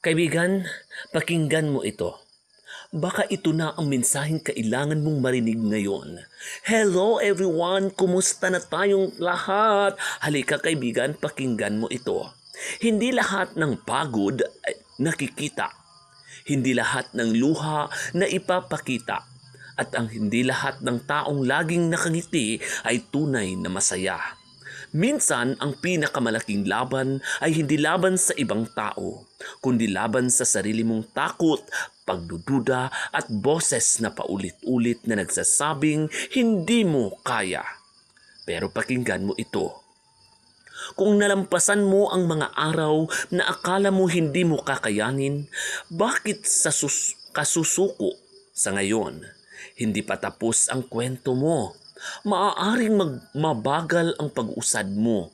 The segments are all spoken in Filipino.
Kaibigan, pakinggan mo ito. Baka ito na ang mensaheng kailangan mong marinig ngayon. Hello everyone! Kumusta na tayong lahat? Halika kaibigan, pakinggan mo ito. Hindi lahat ng pagod ay nakikita. Hindi lahat ng luha na ipapakita. At ang hindi lahat ng taong laging nakangiti ay tunay na masaya. Minsan, ang pinakamalaking laban ay hindi laban sa ibang tao, kundi laban sa sarili mong takot, pagdududa at boses na paulit-ulit na nagsasabing hindi mo kaya. Pero pakinggan mo ito. Kung nalampasan mo ang mga araw na akala mo hindi mo kakayanin, bakit kasusuko sa ngayon? Hindi pa tapos ang kwento mo. Maaaring mabagal ang pag-usad mo,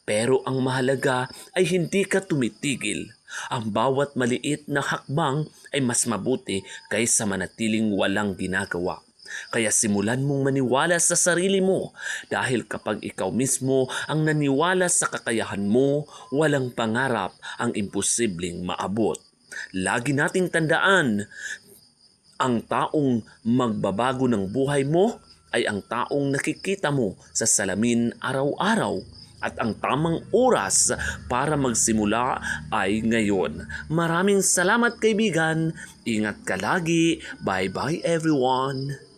pero ang mahalaga ay hindi ka tumitigil. Ang bawat maliit na hakbang ay mas mabuti kaysa manatiling walang ginagawa. Kaya simulan mong maniwala sa sarili mo dahil kapag ikaw mismo ang naniwala sa kakayahan mo, walang pangarap ang imposibleng maabot. Lagi nating tandaan, ang taong magbabago ng buhay mo ay ang taong nakikita mo sa salamin araw-araw at ang tamang oras para magsimula ay ngayon. Maraming salamat kaibigan. Ingat ka lagi. Bye-bye everyone.